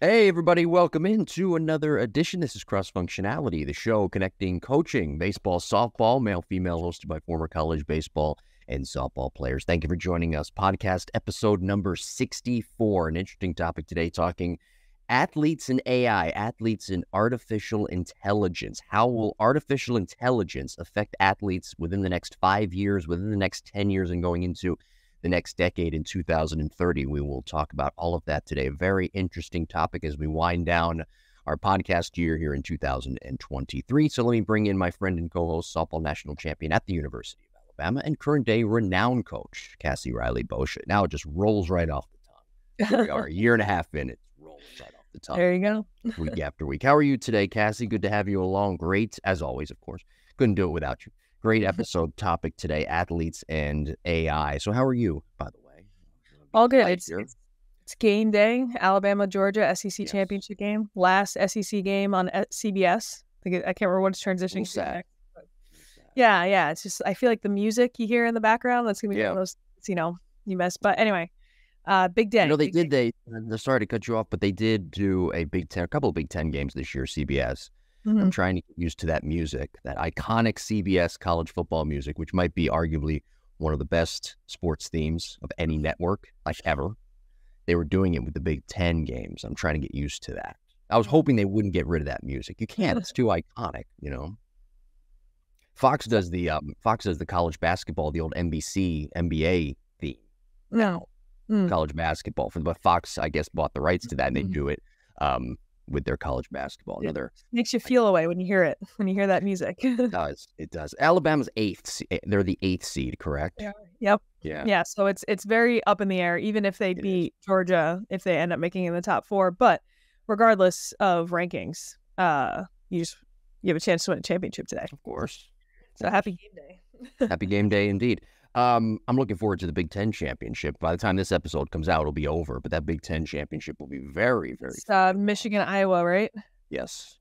Hey, everybody, welcome into another edition. This is Cross Functionality, the show connecting coaching, baseball, softball, male, female, hosted by former college baseball and softball players. Thank you for joining us. Podcast episode number 64. An interesting topic today, talking athletes and AI, athletes and artificial intelligence. How will artificial intelligence affect athletes within the next 5 years, within the next 10 years, and going into the next decade in 2030. We will talk about all of that today. A very interesting topic as we wind down our podcast year here in 2023. So let me bring in my friend and co-host, softball national champion at the University of Alabama and current day renowned coach, Cassie Reilly-Boccia. Now it just rolls right off the tongue. Here we are, a year and a half in, it rolls right off the tongue. There you go. Week after week. How are you today, Cassie? Good to have you along. Great, as always, of course. Couldn't do it without you. Great episode topic today, athletes and AI. So how are you, by the way? All good. It's game day, Alabama, Georgia, SEC championship game. Last SEC game on CBS. I can't remember what it's transitioning to next. Yeah. It's just, I feel like the music you hear in the background, that's going to be one of those, you miss. But anyway, big day. Sorry to cut you off, but they did do a couple of Big Ten games this year, CBS. Mm-hmm. I'm trying to get used to that music, that iconic CBS college football music, which might be arguably one of the best sports themes of any network, like ever. They were doing it with the Big Ten games. I'm trying to get used to that. I was hoping they wouldn't get rid of that music. You can't. It's too iconic, Fox does the college basketball, the old NBC NBA theme. No. College basketball. But Fox, I guess, bought the rights to that, and they do it with their college basketball. Makes you feel away when you hear it, when you hear that music. It does. Alabama's they're the 8th seed, correct? Yeah. Yep. Yeah. So it's very up in the air, even if they beat Georgia, if they end up making it in the top 4. But regardless of rankings, you have a chance to win a championship today. Of course. So happy game day. Happy game day indeed. I'm looking forward to the Big Ten championship. By the time this episode comes out, it'll be over, but that Big Ten championship will be very, very fun. Michigan, Iowa, right? Yes.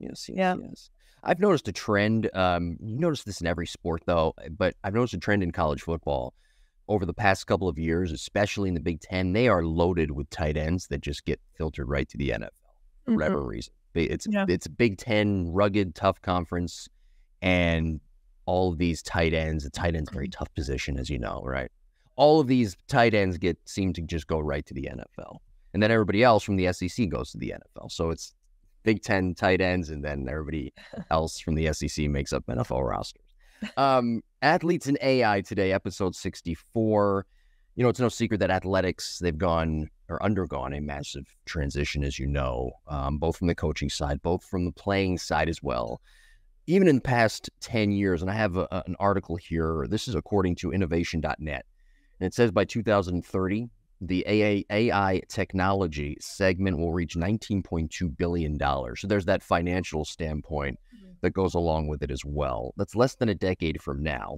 I've noticed a trend. You notice this in every sport, though, but I've noticed a trend in college football over the past couple of years, especially in the Big Ten. They are loaded with tight ends that just get filtered right to the NFL for whatever reason. It's a Big Ten, rugged, tough conference, and all of these tight ends, the tight end's a very tough position, as you know, right? All of these tight ends seem to just go right to the NFL. And then everybody else from the SEC goes to the NFL. So it's Big Ten tight ends, and then everybody else from the SEC makes up NFL rosters. Athletes and AI today, episode 64. It's no secret that athletics, they've undergone a massive transition, as you know, both from the coaching side, both from the playing side as well. Even in the past 10 years, and I have an article here, this is according to innovation.net, and it says by 2030, the AI technology segment will reach $19.2 billion. So there's that financial standpoint that goes along with it as well. That's less than a decade from now.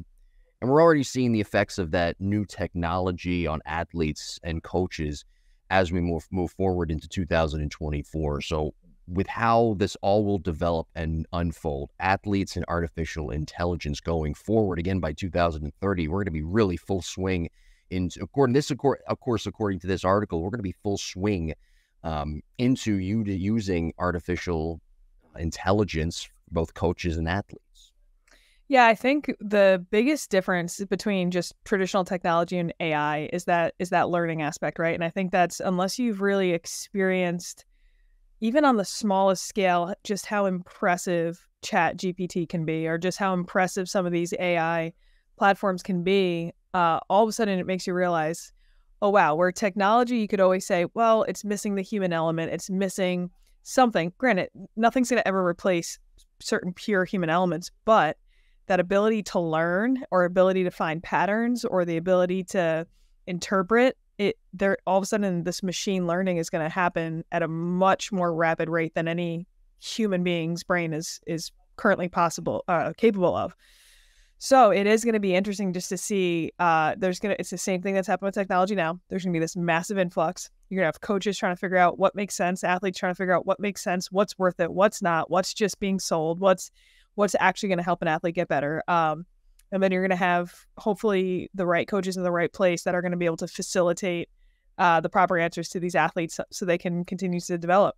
And we're already seeing the effects of that new technology on athletes and coaches as we move forward into 2024. So with how this all will develop and unfold, athletes and artificial intelligence going forward, again, by 2030, we're going to be really full swing according to this article, we're going to be full swing into using artificial intelligence, both coaches and athletes. Yeah, I think the biggest difference between just traditional technology and AI is that learning aspect, right? And I think that's, unless you've really experienced, even on the smallest scale, just how impressive Chat GPT can be, or just how impressive some of these AI platforms can be, all of a sudden it makes you realize, oh, wow, where technology, you could always say, well, it's missing the human element. It's missing something. Granted, nothing's going to ever replace certain pure human elements, but that ability to learn, or ability to find patterns, or the ability to interpret it, there, all of a sudden this machine learning is going to happen at a much more rapid rate than any human being's brain is currently capable of. So it is going to be interesting just to see, it's the same thing that's happened with technology now. There's going to be this massive influx. You're going to have coaches trying to figure out what makes sense, athletes trying to figure out what makes sense, what's worth it, what's not, what's just being sold, what's actually going to help an athlete get better. And then you're going to have, hopefully, the right coaches in the right place that are going to be able to facilitate the proper answers to these athletes so they can continue to develop.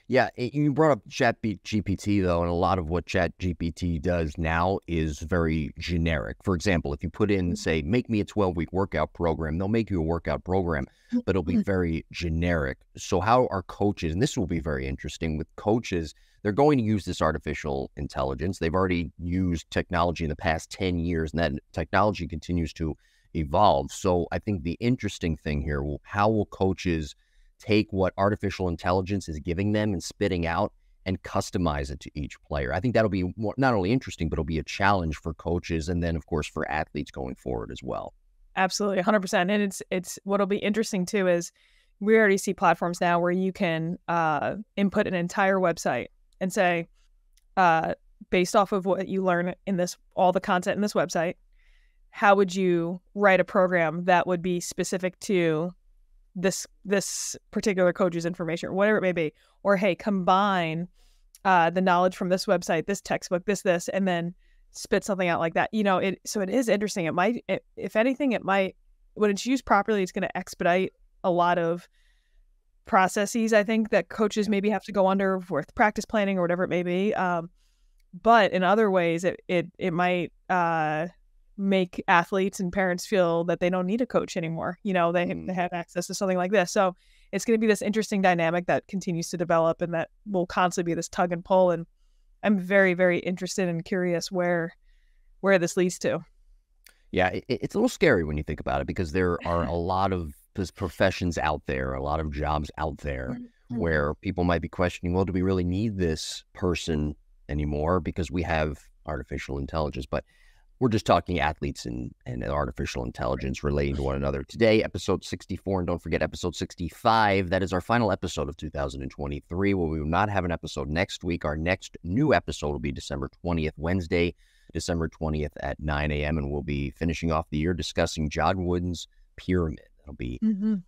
Yeah, you brought up GPT though, and a lot of what GPT does now is very generic. For example, if you put in, say, make me a 12-week workout program, they'll make you a workout program, but it'll be very generic. So how are coaches, and this will be very interesting with coaches, they're going to use this artificial intelligence. They've already used technology in the past 10 years, and that technology continues to evolve. So I think the interesting thing here, how will coaches take what artificial intelligence is giving them and spitting out and customize it to each player? I think that'll be not only interesting, but it'll be a challenge for coaches and then, of course, for athletes going forward as well. Absolutely, 100%. And it's what'll be interesting too is we already see platforms now where you can input an entire website and say, based off of what you learn in this, all the content in this website, how would you write a program that would be specific to this particular coach's information or whatever it may be? Or, hey, combine the knowledge from this website, this textbook, this, and then spit something out like that. So it is interesting. It might, if anything, when it's used properly, it's going to expedite a lot of processes, I think, that coaches maybe have to go under with practice planning or whatever it may be. But in other ways, it might make athletes and parents feel that they don't need a coach anymore. They have access to something like this. So it's going to be this interesting dynamic that continues to develop and that will constantly be this tug and pull. And I'm very, very interested and curious where this leads to. Yeah, it's a little scary when you think about it, because there are a lot of professions out there, a lot of jobs out there where people might be questioning, well, do we really need this person anymore because we have artificial intelligence? But we're just talking athletes and artificial intelligence relating to one another. Today, episode 64, and don't forget episode 65. That is our final episode of 2023. Well, we will not have an episode next week. Our next new episode will be December 20th, Wednesday, December 20th at 9 a.m. And we'll be finishing off the year discussing John Wooden's Pyramid. That'll be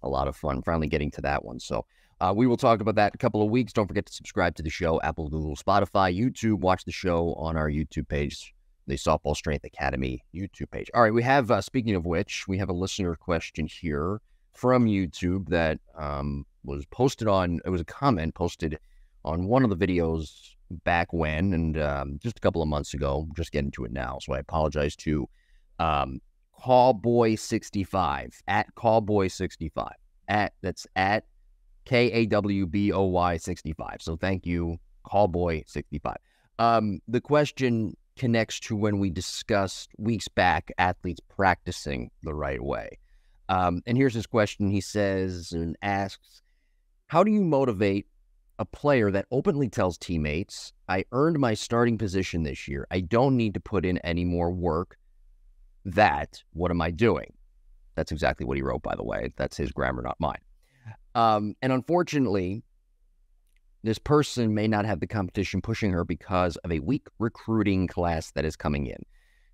a lot of fun, finally getting to that one. So we will talk about that in a couple of weeks. Don't forget to subscribe to the show, Apple, Google, Spotify, YouTube. Watch the show on our YouTube page, the Softball Strength Academy YouTube page. All right, we have, speaking of which, we have a listener question here from YouTube that was posted on, it was a comment posted on one of the videos back when, and just a couple of months ago. Just getting to it now, so I apologize to Callboy65, at Callboy65, that's at KAWBOY 65. So thank you, Callboy65. The question connects to when we discussed weeks back athletes practicing the right way. And here's his question. He says and asks, how do you motivate a player that openly tells teammates, I earned my starting position this year, I don't need to put in any more work? What am I doing? That's exactly what he wrote, by the way. That's his grammar, not mine. And unfortunately, this person may not have the competition pushing her because of a weak recruiting class that is coming in.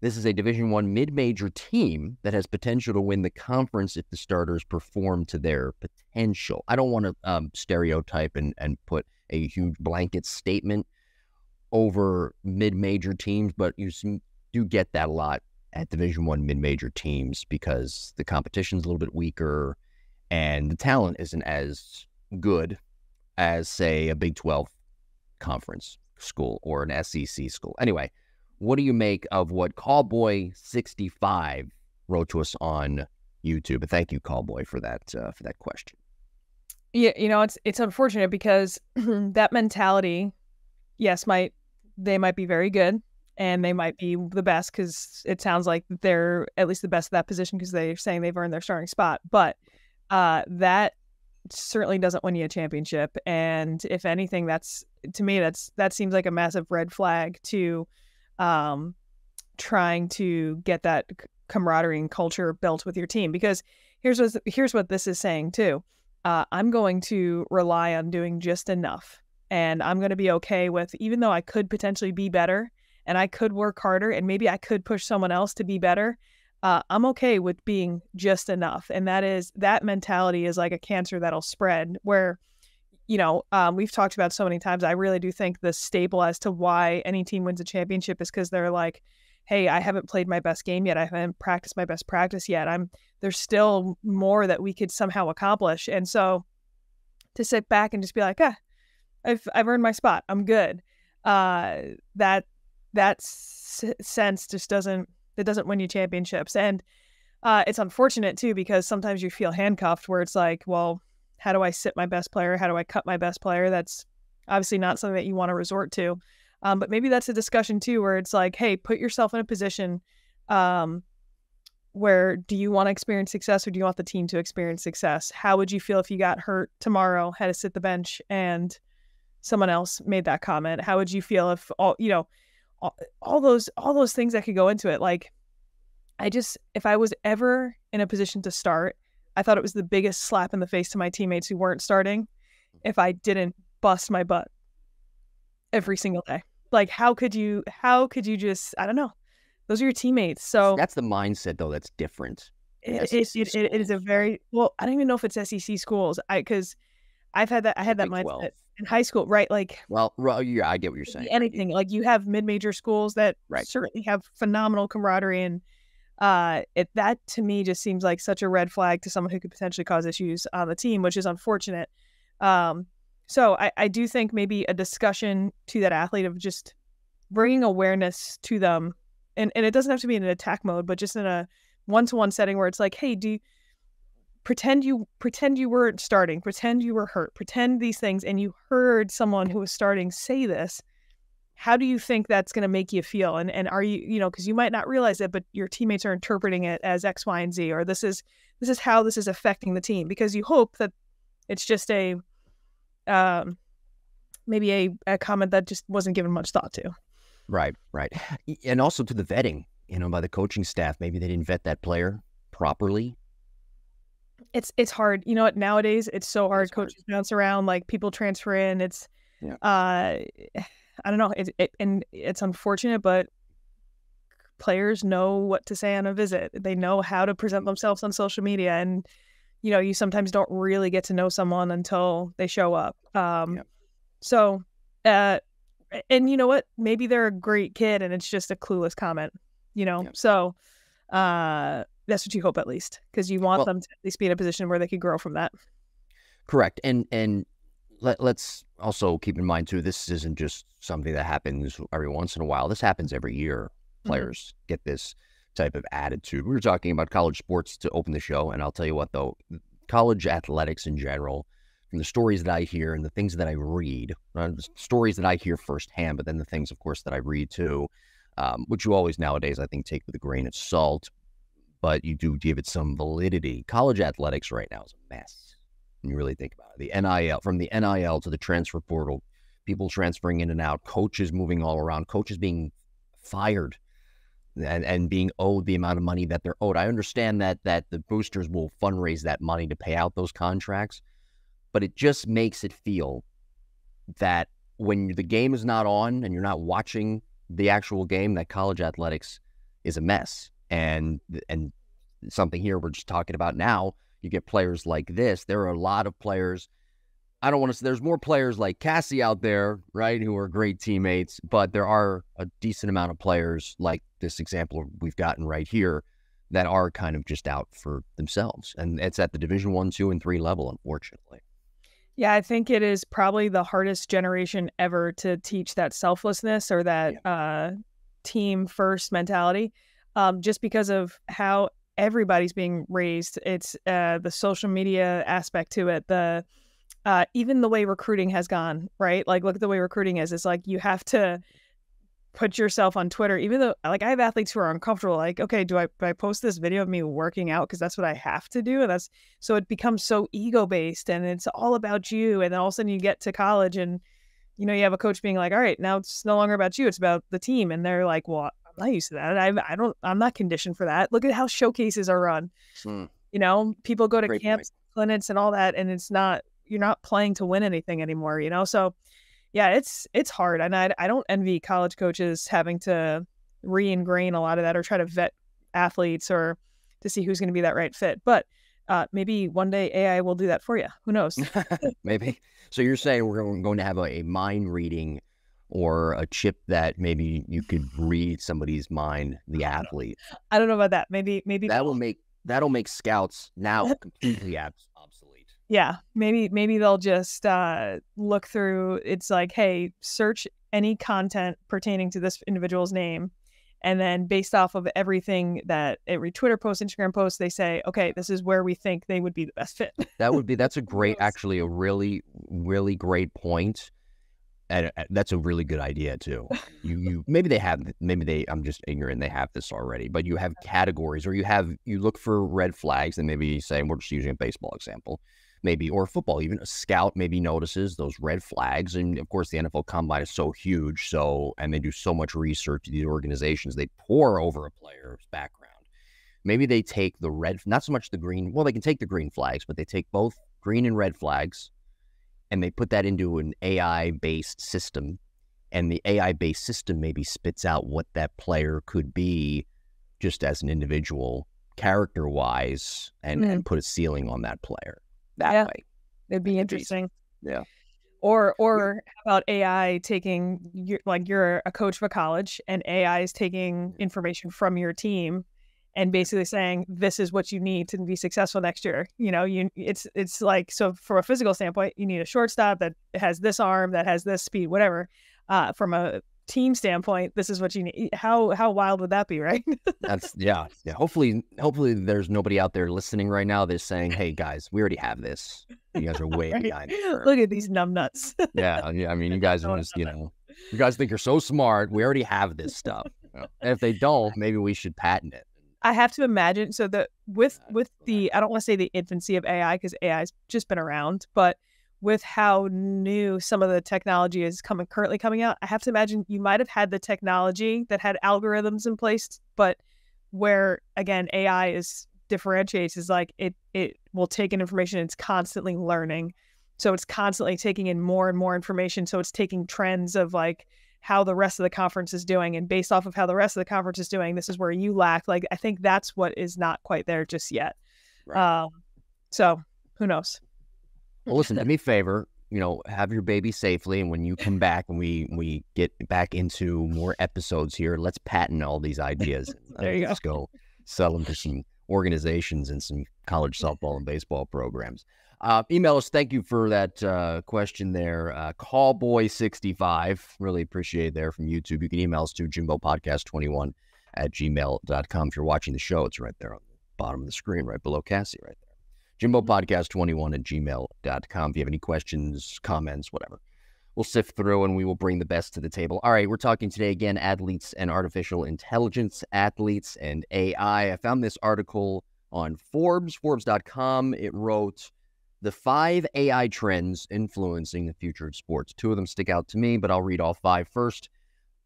This is a Division I mid-major team that has potential to win the conference if the starters perform to their potential. I don't want to stereotype and put a huge blanket statement over mid-major teams, but you do get that a lot at Division I mid-major teams because the competition's a little bit weaker and the talent isn't as good as, say, a Big 12 conference school or an SEC school. Anyway, what do you make of what Callboy65 wrote to us on YouTube? And thank you, Callboy, for that question. Yeah, it's unfortunate because that mentality, yes, they might be very good and they might be the best because it sounds like they're at least the best at that position because they're saying they've earned their starting spot. But that certainly doesn't win you a championship. And if anything, that seems like a massive red flag to trying to get that camaraderie and culture built with your team. Because here's what this is saying too. I'm going to rely on doing just enough. And I'm going to be okay with, even though I could potentially be better and I could work harder and maybe I could push someone else to be better, I'm okay with being just enough. And that mentality is like a cancer that'll spread where, we've talked about so many times. I really do think the staple as to why any team wins a championship is because they're like, hey, I haven't played my best game yet. I haven't practiced my best practice yet. There's still more that we could somehow accomplish. And so to sit back and just be like, I've earned my spot. I'm good. That sense just doesn't win you championships. And it's unfortunate too, because sometimes you feel handcuffed where it's like, well, how do I sit my best player? How do I cut my best player? That's obviously not something that you want to resort to. But maybe that's a discussion too, where it's like, hey, put yourself in a position where do you want to experience success or do you want the team to experience success? How would you feel if you got hurt tomorrow, had to sit the bench, and someone else made that comment? How would you feel if all those things that could go into it? Like, if I was ever in a position to start, I thought it was the biggest slap in the face to my teammates who weren't starting if I didn't bust my butt every single day. Like, how could you just, I don't know. Those are your teammates. So that's the mindset, though. That's different. It is a very, well, I don't even know if it's SEC schools. Because I had that mindset 12. in high school, right? Like, well, yeah, I get what you're saying. Anything. Like, you have mid-major schools that certainly have phenomenal camaraderie, and that to me just seems like such a red flag to someone who could potentially cause issues on the team, which is unfortunate. So I do think maybe a discussion to that athlete of just bringing awareness to them, and it doesn't have to be in an attack mode, but just in a one-to-one setting where it's like, hey, pretend you weren't starting, pretend you were hurt, pretend these things, and you heard someone who was starting say this. How do you think that's going to make you feel? And are you, because you might not realize it, but your teammates are interpreting it as X, Y, and Z, or this is how this is affecting the team, because you hope that it's just maybe a comment that just wasn't given much thought to. Right. And also to the vetting, by the coaching staff. Maybe they didn't vet that player properly. It's hard. You know what? Nowadays, it's so hard. Coaches bounce around, like people transfer in. It's, I don't know. And it's unfortunate, but players know what to say on a visit. They know how to present themselves on social media. And, you sometimes don't really get to know someone until they show up. So, and you know what? Maybe they're a great kid and it's just a clueless comment, So, that's what you hope, at least, because you want them to at least be in a position where they could grow from that. Correct. And let's also keep in mind too, this isn't just something that happens every once in a while. This happens every year. Players get this type of attitude. We were talking about college sports to open the show, and I'll tell you what, though, college athletics in general, from the stories that I hear and the things that I read, stories that I hear firsthand, but then the things, of course, that I read too, which you always nowadays, I think, take with a grain of salt, but you do give it some validity. College athletics right now is a mess when you really think about it. The NIL, from the NIL to the transfer portal, people transferring in and out, coaches moving all around, coaches being fired and being owed the amount of money that they're owed. I understand that the boosters will fundraise that money to pay out those contracts, but it just makes it feel that when the game is not on and you're not watching the actual game, that college athletics is a mess. And something here we're just talking about now, you get players like this. There are a lot of players. I don't want to say there's more players like Cassie out there, right, who are great teammates, but there are a decent amount of players like this example we've gotten right here that are kind of just out for themselves. And it's at the Division 1, 2, and 3 level, unfortunately. Yeah, I think it is probably the hardest generation ever to teach that selflessness or that team first mentality, just because of how everybody's being raised. It's the social media aspect to it, the even the way recruiting has gone, right? Like, look at the way recruiting is. It's like you have to put yourself on Twitter, even though, like, I have athletes who are uncomfortable. Like, okay, do I post this video of me working out because that's what I have to do? And so it becomes so ego based and it's all about you. And then all of a sudden you get to college and, you have a coach being like, all right, now it's no longer about you. It's about the team. And they're like, well, I'm not used to that. I'm not conditioned for that. Look at how showcases are run. People go to Great camps, clinics and all that. And you're not playing to win anything anymore, So yeah, it's hard. And I don't envy college coaches having to re-ingrain a lot of that or try to vet athletes or to see who's going to be that right fit. But maybe one day AI will do that for you. Who knows? Maybe. So you're saying we're going to have a mind reading or a chip that maybe you could read somebody's mind, the athlete. I don't know about that. Maybe that'll make scouts now completely obsolete. Yeah, maybe they'll just look through. It's like, hey, search any content pertaining to this individual's name, and then based off of everything that every Twitter post, Instagram post, they say, okay, this is where we think they would be the best fit. That's a great, actually a really, really great point. And that's a really good idea too. I'm just ignorant. They have this already, but you have categories, or you look for red flags, and maybe say, we're just using a baseball example, maybe, or football, even a scout maybe notices those red flags. And of course the NFL Combine is so huge. And they do so much research, these organizations, they pour over a player's background. Maybe they take the red, not so much the green. Well, they can take the green flags, but they take both green and red flags, and they put that into an AI-based system, and the AI-based system maybe spits out what that player could be just as an individual, character-wise, and put a ceiling on that player that way. It'd be interesting. Yeah. Or how about AI taking, you're a coach of a college, and AI is taking information from your team and basically saying, this is what you need to be successful next year. It's like, so from a physical standpoint, you need a shortstop that has this arm, that has this speed, whatever. From a team standpoint, this is what you need. How wild would that be, right? That's yeah. Hopefully there's nobody out there listening right now that's saying, hey guys, we already have this. You guys are way behind. Look at these numbnuts. yeah. I mean, you guys are just, you guys think you're so smart. We already have this stuff. And if they don't, maybe we should patent it. I have to imagine, so that with the, I don't want to say the infancy of AI, because AI's just been around, but with how new some of the technology is currently coming out, I have to imagine you might have had the technology that had algorithms in place, but where, again, AI differentiates is like it will take in information, it's constantly learning. So it's constantly taking in more and more information. So it's taking trends of like how the rest of the conference is doing, and based off of how the rest of the conference is doing, this is where you lack. Like, I think that's what is not quite there just yet. Right. So who knows? Well, listen, do me a favor, have your baby safely, and when you come back and we get back into more episodes here, let's patent all these ideas. There you go. Let's go sell them to some organizations and some college softball and baseball programs. Email us. Thank you for that question there. Callboy65. Really appreciate it there from YouTube. You can email us to jimbopodcast21@gmail.com. If you're watching the show, it's right there on the bottom of the screen, right below Cassie, right there. jimbopodcast21@gmail.com. If you have any questions, comments, whatever, we'll sift through and we will bring the best to the table. All right, we're talking today again, athletes and artificial intelligence, athletes and AI. I found this article on Forbes.com. It wrote, the 5 AI trends influencing the future of sports. 2 of them stick out to me, but I'll read all 5 first.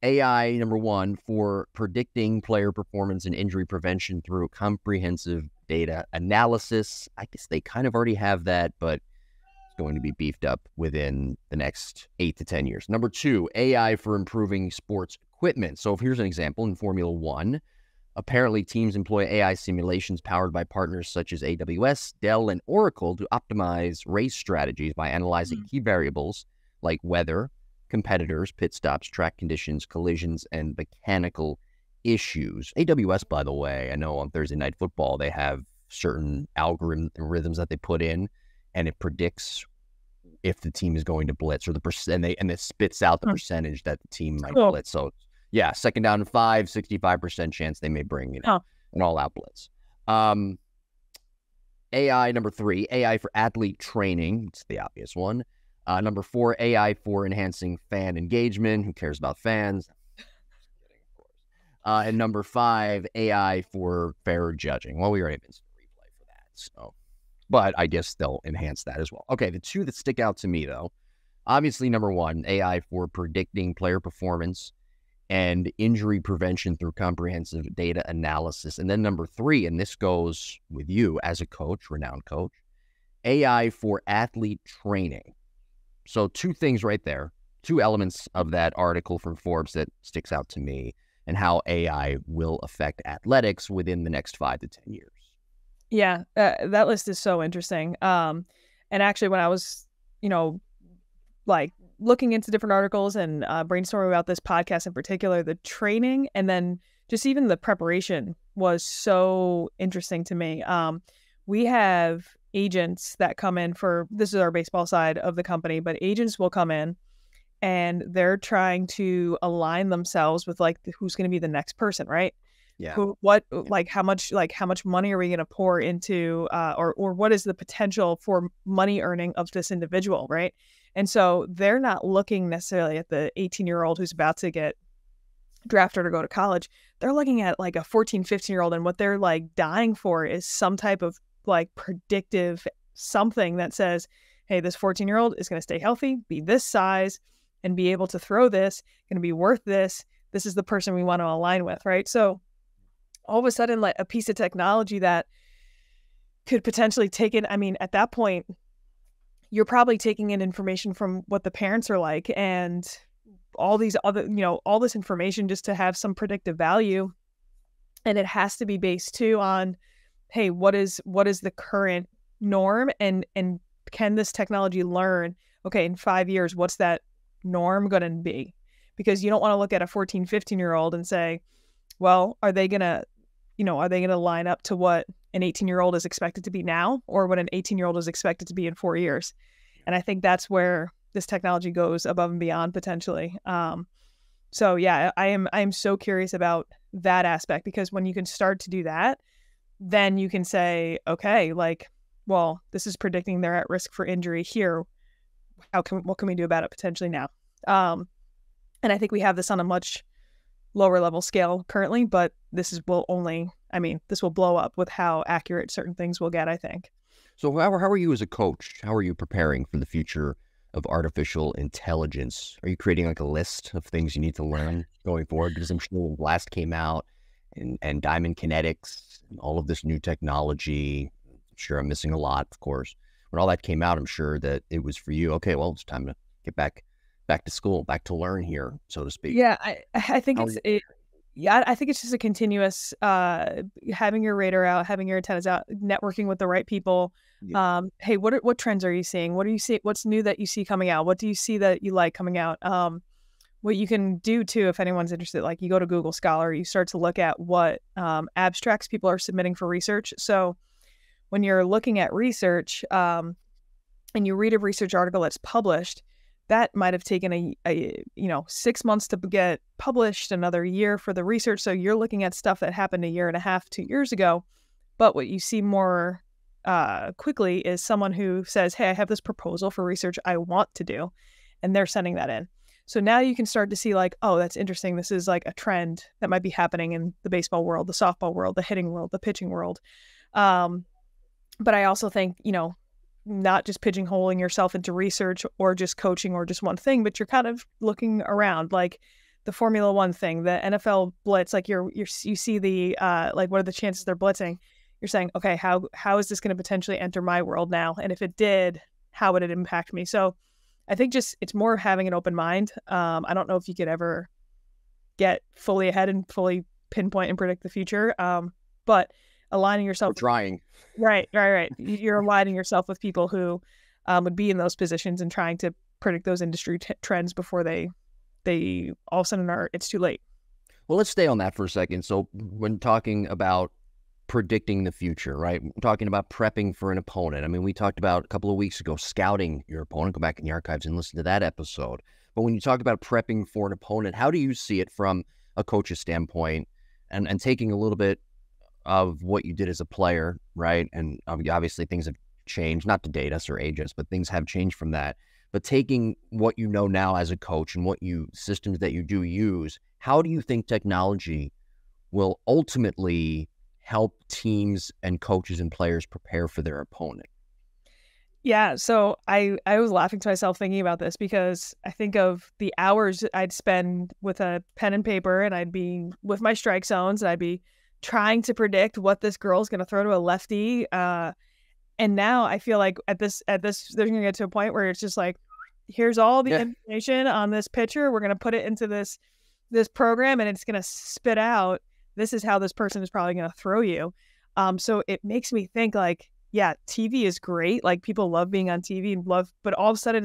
AI, number 1, for predicting player performance and injury prevention through comprehensive data analysis. I guess they kind of already have that, but it's going to be beefed up within the next 8 to 10 years. Number 2, AI for improving sports equipment. So here's an example in Formula One. Apparently, teams employ AI simulations powered by partners such as AWS, Dell, and Oracle to optimize race strategies by analyzing key variables like weather, competitors, pit stops, track conditions, collisions, and mechanical issues. AWS, by the way, I know on Thursday Night Football, they have certain algorithms that they put in, and it predicts if the team is going to blitz, or the percent, and it spits out the percentage that the team might blitz. So yeah, 2nd down and 5, 65% chance they may bring an all-out blitz. AI, number 3, AI for athlete training. It's the obvious one. Number 4, AI for enhancing fan engagement. Who cares about fans? And number 5, AI for fair judging. Well, we already have instant replay for that. So, but I guess they'll enhance that as well. Okay, the 2 that stick out to me, though, obviously, number 1, AI for predicting player performance and injury prevention through comprehensive data analysis. And then number 3, and this goes with you as a coach, renowned coach, AI for athlete training. So 2 things right there, 2 elements of that article from Forbes that sticks out to me, and how AI will affect athletics within the next 5 to 10 years. Yeah, that list is so interesting. And actually, when I was, like looking into different articles and brainstorming about this podcast in particular, the training and then just even the preparation was so interesting to me. We have agents that come in for, this is our baseball side of the company, but agents will come in and they're trying to align themselves with like who's going to be the next person, right? Yeah. Who, what, like how much money are we going to pour into, or what is the potential for money earning of this individual, right? And so they're not looking necessarily at the 18-year-old who's about to get drafted or go to college. They're looking at like a 14, 15-year-old, and what they're like dying for is some type of like predictive something that says, hey, this 14-year-old is going to stay healthy, be this size, and be able to throw this, going to be worth this. This is the person we want to align with, right? So all of a sudden, like a piece of technology that could potentially take in, I mean, at that point, you're probably taking in information from what the parents are like and all these other, all this information just to have some predictive value. And it has to be based too on, hey, what is the current norm? And can this technology learn, okay, in 5 years, what's that norm going to be? Because you don't want to look at a 14, 15-year-old and say, well, are they going to line up to what an 18-year-old is expected to be now, or what an 18-year-old is expected to be in 4 years? And I think that's where this technology goes above and beyond potentially. So yeah, I am so curious about that aspect, because when you can start to do that, then you can say, okay, like, well, this is predicting they're at risk for injury here. What can we do about it potentially now? And I think we have this on a much lower level scale currently, but this will blow up with how accurate certain things will get, I think. So how are you as a coach? How are you preparing for the future of artificial intelligence? Are you creating like a list of things you need to learn going forward? Because I'm sure when Blast came out and Diamond Kinetics and all of this new technology, I'm sure I'm missing a lot, of course. When all that came out, I'm sure that it was for you, okay, well, it's time to get back to school, back to learn here, so to speak. Yeah, I think I think it's just a continuous having your radar out, having your antennas out, networking with the right people. Yeah. Hey, what trends are you seeing? What do you see? What's new that you see coming out? What do you see that you like coming out? What you can do too, if anyone's interested, like you go to Google Scholar, you start to look at what abstracts people are submitting for research. So when you're looking at research and you read a research article that's published, that might have taken a 6 months to get published, another year for the research. So you're looking at stuff that happened 1.5 years, 2 years ago. But what you see more quickly is someone who says, hey, I have this proposal for research I want to do, and they're sending that in. So now you can start to see like, oh, that's interesting. This is like a trend that might be happening in the baseball world, the softball world, the hitting world, the pitching world. But I also think, not just pigeonholing yourself into research or just coaching or just one thing, but you're kind of looking around, like the Formula One thing, the NFL blitz, like you see the, like, what are the chances they're blitzing? You're saying, okay, how is this going to potentially enter my world now? And if it did, how would it impact me? So I think it's more having an open mind. I don't know if you could ever get fully ahead and fully pinpoint and predict the future. But aligning yourself. We're trying. Right. You're aligning yourself with people who would be in those positions and trying to predict those industry trends before they all of a sudden it's too late. Well, let's stay on that for a second. So when talking about predicting the future, right? We're talking about prepping for an opponent. I mean, we talked about a couple of weeks ago, scouting your opponent. Go back in the archives and listen to that episode. But when you talk about prepping for an opponent, how do you see it from a coach's standpoint and taking a little bit of what you did as a player, right? And obviously things have changed, not to date us or age us, but things have changed from that. But taking what you know now as a coach and systems that you do use, how do you think technology will ultimately help teams and coaches and players prepare for their opponent? Yeah, so I was laughing to myself thinking about this, because I think of the hours I'd spend with a pen and paper, and I'd be with my strike zones, and I'd be trying to predict what this girl's going to throw to a lefty. And now I feel like at this, they're going to get to a point where it's just like, here's all the information on this pitcher. We're going to put it into this program, and it's going to spit out, this is how this person is probably going to throw you. So it makes me think like, yeah, TV is great. Like, people love being on TV and but all of a sudden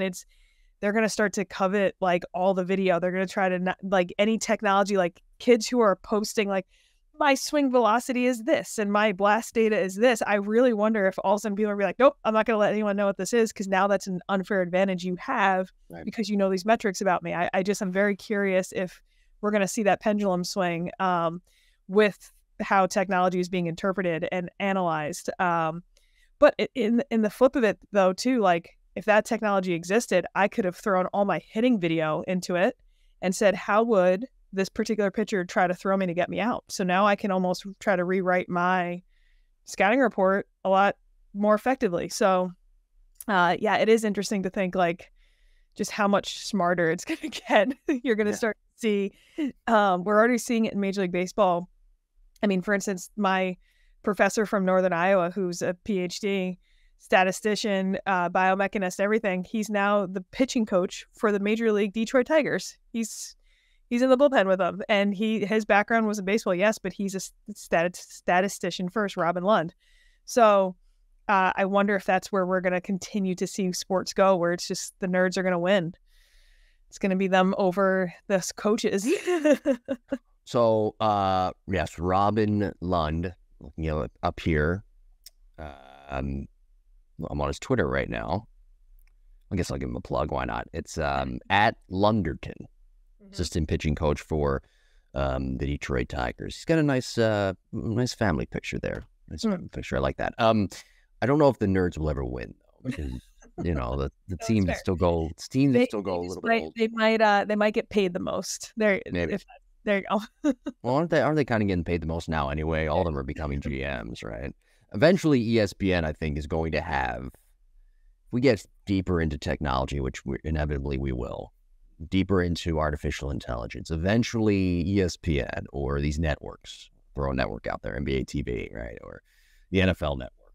they're going to start to covet like all the video. They're going to try to like any technology, like kids who are posting like, my swing velocity is this and my blast data is this. I really wonder if all of a sudden people will be like, nope, I'm not going to let anyone know what this is, because now that's an unfair advantage you have because you know these metrics about me. I'm very curious if we're going to see that pendulum swing with how technology is being interpreted and analyzed. But in the flip of it, though, too, like if that technology existed, I could have thrown all my hitting video into it and said, how would this particular pitcher try to throw me to get me out? So now I can almost try to rewrite my scouting report a lot more effectively. So yeah, it is interesting to think like just how much smarter it's going to get. You're going to start to see, we're already seeing it in Major League Baseball. I mean, for instance, my professor from Northern Iowa, who's a PhD statistician, biomechanist, everything, he's now the pitching coach for the Major League Detroit Tigers. He's in the bullpen with them, and his background was in baseball, yes, but he's a statistician first, Robin Lund. So I wonder if that's where we're going to continue to see sports go, where it's just the nerds are going to win. It's going to be them over the coaches. So, yes, Robin Lund, up here. I'm on his Twitter right now. I guess I'll give him a plug. Why not? It's at Lunderton. Assistant pitching coach for the Detroit Tigers. He's got a nice family picture there. Nice family picture. I like that. I don't know if the nerds will ever win though, because the team that still go. Teams that still go a little bit old. They might get paid the most. There you go. Well, aren't they kind of getting paid the most now anyway? All of them are becoming GMs, right? Eventually, ESPN, I think, is going to have. If we get deeper into technology, which inevitably we will. Deeper into artificial intelligence. Eventually, ESPN or these networks, throw a network out there, NBA TV, right, or the NFL network,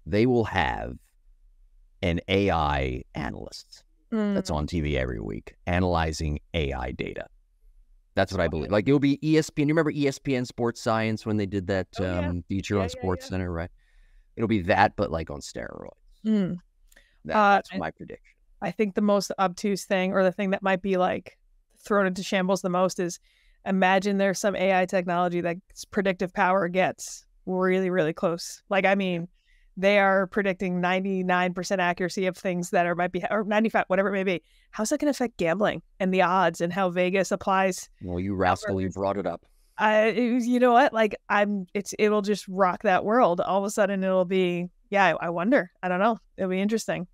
they will have an AI analyst that's on TV every week analyzing AI data. That's what I believe. Like it'll be ESPN. You remember ESPN Sports Science when they did that feature on Sports Center, right? It'll be that, but like on steroids. That's my prediction. I think the most obtuse thing, or the thing that might be like thrown into shambles the most, is imagine there's some AI technology that's predictive power gets really, really close. Like, I mean, they are predicting 99% accuracy of things that might be, or 95, whatever it may be. How's that going to affect gambling and the odds and how Vegas applies? Well, you rascal, you brought it up. You know what? Like it'll just rock that world. All of a sudden it'll be, I wonder. I don't know. It'll be interesting.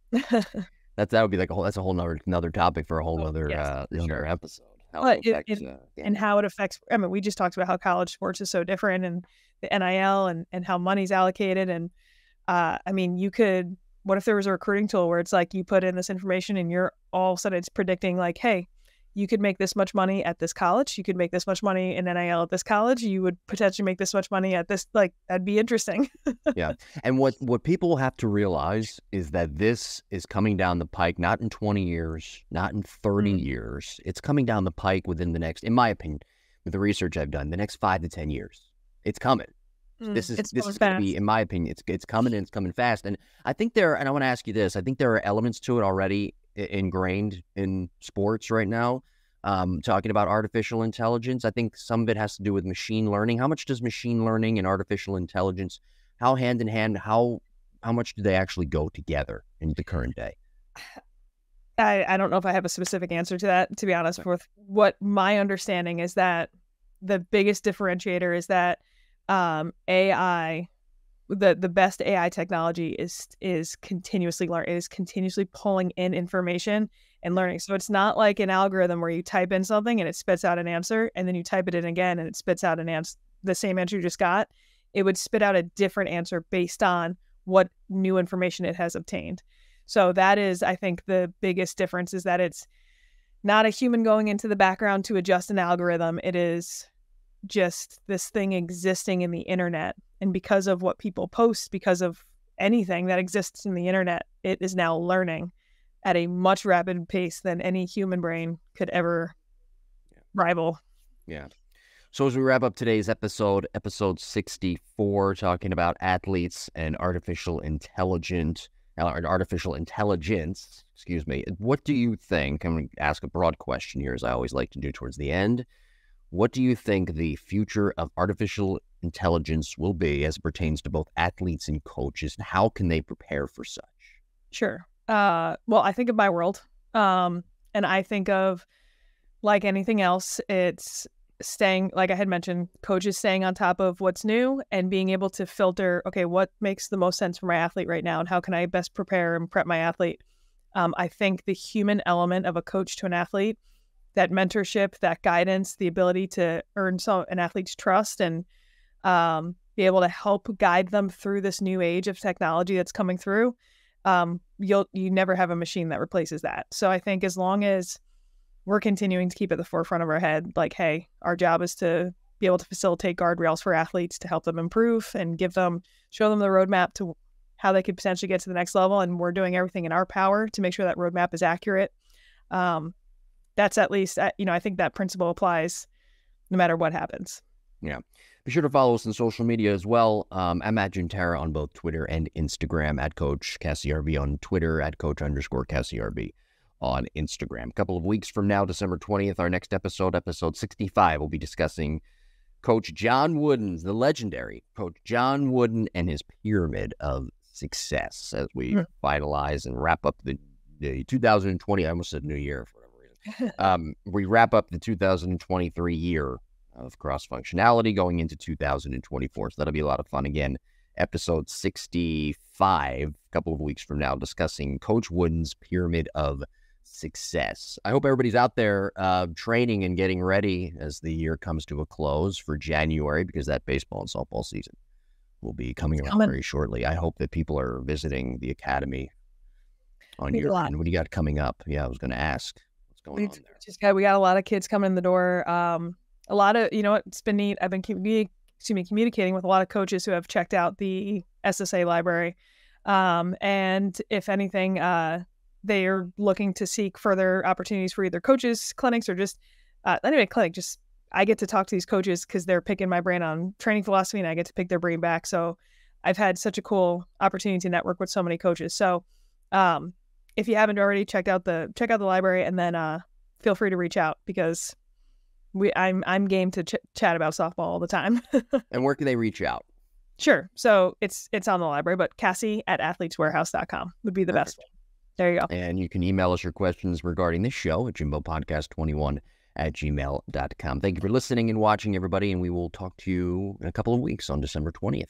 That would be like that's a whole another topic for a whole other episode. And how it affects. I mean, we just talked about how college sports is so different, and the NIL and how money's allocated. And I mean, what if there was a recruiting tool where it's like you put in this information and you're all of a sudden it's predicting like, hey, you could make this much money at this college. You could make this much money in NIL at this college. You would potentially make this much money at this, like, that'd be interesting. Yeah. And what people have to realize is that this is coming down the pike, not in 20 years, not in 30 years. It's coming down the pike within the next, in my opinion, with the research I've done, the next 5 to 10 years. It's coming. This is going to be, in my opinion, it's coming, and it's coming fast. And I think and I want to ask you this, I think there are elements to it already ingrained in sports right now. Talking about artificial intelligence, I think some of it has to do with machine learning. How much does machine learning and artificial intelligence, how hand in hand, how much do they actually go together in the current day? I don't know if I have a specific answer to that, to be honest. With what my understanding is, that the biggest differentiator is that AI, the best AI technology is continuously learning. It is continuously pulling in information and learning. So it's not like an algorithm where you type in something and it spits out an answer, and then you type it in again and it spits out the same answer you just got. It would spit out a different answer based on what new information it has obtained. So that is, I think, the biggest difference, is that it's not a human going into the background to adjust an algorithm. It is just this thing existing in the internet. And because of what people post, because of anything that exists in the internet, it is now learning at a much rapid pace than any human brain could ever rival. Yeah. So as we wrap up today's episode 64, talking about athletes and artificial intelligence, excuse me, what do you think? I'm going to ask a broad question here, as I always like to do towards the end. what do you think the future of artificial intelligence will be as it pertains to both athletes and coaches, and how can they prepare for such? Sure. Well, I think of my world, and I think of, like anything else, it's staying, like I had mentioned, coaches staying on top of what's new and being able to filter, okay, what makes the most sense for my athlete right now, and how can I best prepare and prep my athlete? I think the human element of a coach to an athlete, that mentorship, that guidance, the ability to earn an athlete's trust and be able to help guide them through this new age of technology that's coming through. You never have a machine that replaces that. So I think as long as we're continuing to keep at the forefront of our head, like, hey, our job is to be able to facilitate guardrails for athletes to help them improve and show them the roadmap to how they could potentially get to the next level. And we're doing everything in our power to make sure that roadmap is accurate. That's at least, I think that principle applies no matter what happens. Yeah. Be sure to follow us on social media as well. I'm at Juntera on both Twitter and Instagram, at Coach Cassie RB on Twitter, at Coach_Cassie RB on Instagram. A couple of weeks from now, December 20th, our next episode 65, we'll be discussing Coach John Wooden's, the legendary Coach John Wooden, and his pyramid of success as we finalize and wrap up the 2020, I almost said new year for whatever reason. We wrap up the 2023 year of cross-functionality going into 2024. So that'll be a lot of fun. Again, episode 65, a couple of weeks from now, discussing Coach Wooden's pyramid of success. I hope everybody's out there training and getting ready as the year comes to a close for January, because that baseball and softball season will be coming around very shortly. I hope that people are visiting the academy on your end. What do you got coming up? Yeah, I was going to ask what's going on there. We got a lot of kids coming in the door. A lot of, it's been neat. I've been communicating with a lot of coaches who have checked out the SSA library. And if anything, they are looking to seek further opportunities for either coaches, clinics, or just clinic. Just I get to talk to these coaches because they're picking my brain on training philosophy, and I get to pick their brain back. So I've had such a cool opportunity to network with so many coaches. So if you haven't already, check out the library, and then feel free to reach out, because I'm game to chat about softball all the time. And where can they reach out? Sure. So it's on the library, but Cassie at athleteswarehouse.com would be the best way. There you go. And you can email us your questions regarding this show at jimbopodcast21@gmail.com. Thank you for listening and watching, everybody, and we will talk to you in a couple of weeks on December 20th.